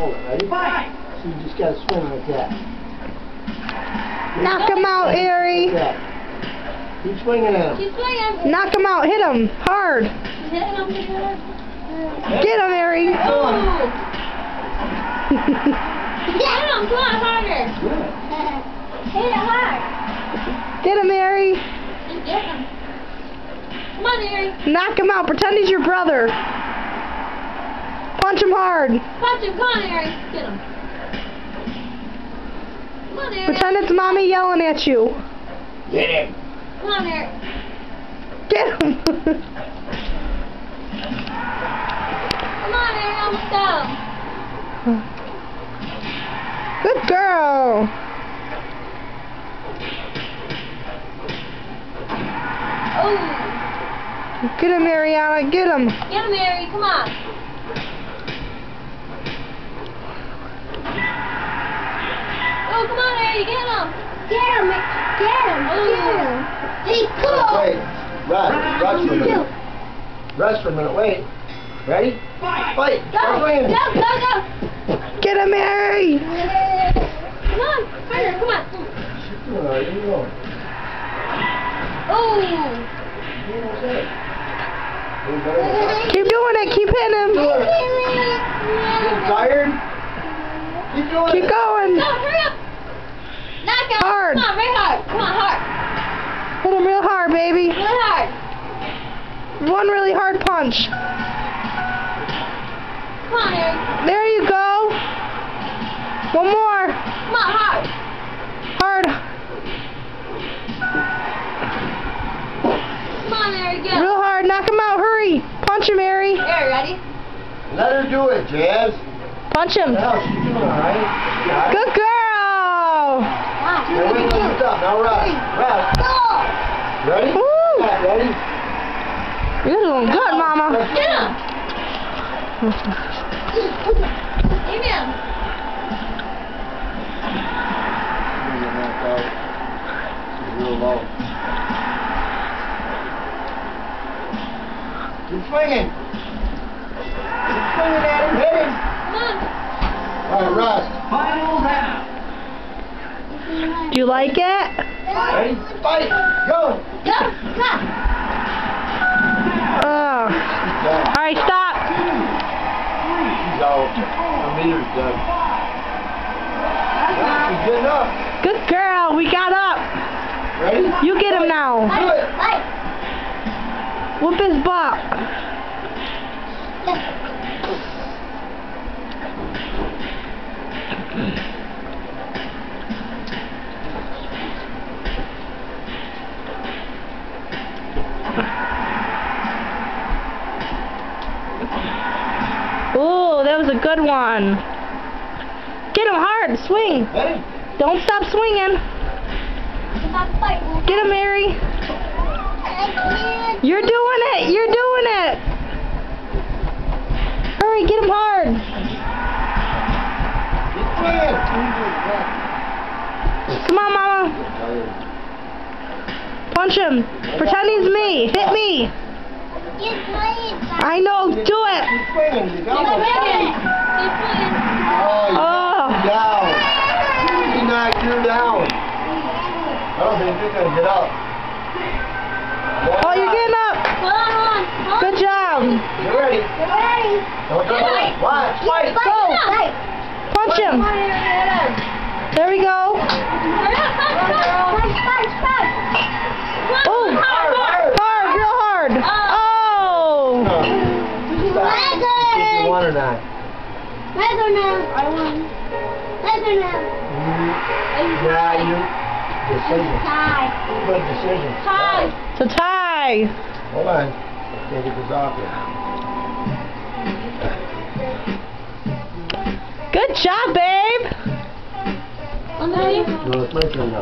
Hold it, ready? Fight! So you just gotta swing like that. Knock him out, Ari. Like that. Keep swinging at him. Keep swinging. Knock him out. Hit him hard. Hit him good. Get him, Ari. Ooh. Hit him. Come on, harder. Good. Hit it hard. Get him, Ari. Just get him. Come on, Ari. Knock him out. Pretend he's your brother. Punch him hard. Punch him. Come on, Ari. Get him. Come on, Ari. Pretend it's mommy yelling at you. Get him. Come on, Ari. Get him. Come on, Ari. Almost got him. Good girl. Oh. Get him, Ariana. Get him. Get him, Ari. Come on. Oh, come on, Ari. Get him. Get him. Get him. Get him. Hey, come on. Wait. Rest for a minute. Rest for a minute. Wait. Ready? Fight! Go. Start swinging. Go, go, go. Get him, Ari. Come on. Harder. Come on. Where you going? Oh. Keep doing it. Keep hitting him. Getting tired? Keep doing Keep it. going. Go, hurry up. Knock out. Hard. Come on, very hard. Come on, hard. Hit him real hard, baby. Really hard. One really hard punch. Come on, Ari. There you go. One more. Come on, hard. Hard. Come on, Ari. Get him. Real hard. Knock him out. Hurry. Punch him, Ari. There, ready? Let her do it, Jazz. Punch him. Now she's doing all right. Got it? Good girl. Now wait till you stop. Now rest. Rest. Ready? Woo. Yeah, ready? You're doing good, Mama. Get him. Amen. Real low. Keep swinging. Keep swinging at him. Hit him. Come on. All right, rest. Final round. Do you like it? Ready? Fight. Go. Go. Go. Oh. All right, stop. She's out. Her meter's dead. Yeah, she's getting up. Good girl. We got up. Ready? You get him now. Do it. Fight. Whoop his butt. Ooh, that was a good one. Get him hard. Swing. Ready? Don't stop swinging. Stop fighting. Get him, Mary. You're doing it. You're doing it. Hurry, get him hard. Keep swinging. Come on, Mama. Punch him. Pretend he's me. Hit me. I know. Do it. Keep swinging. You got Keep one. swinging. Keep swinging. Oh, Oh. you're down. He knocked you down. I don't think you're going to get up. Oh, you're getting up. Hold on, hold on. Hold on. Good job. You're ready. Get ready. Don't go away. Watch. Fight. Go. Punch him. Come on, Ari. There we go. Hurry up. Punch, punch, punch. Oh, Hard, hard. hard, real hard. Oh. Stop. If you want or not. I won. Yeah, you. Decision. Tie. Good decision. Tie. It's a tie. Hold on. Can't get this off yet. Good job, babe. On the No, it's my turn now.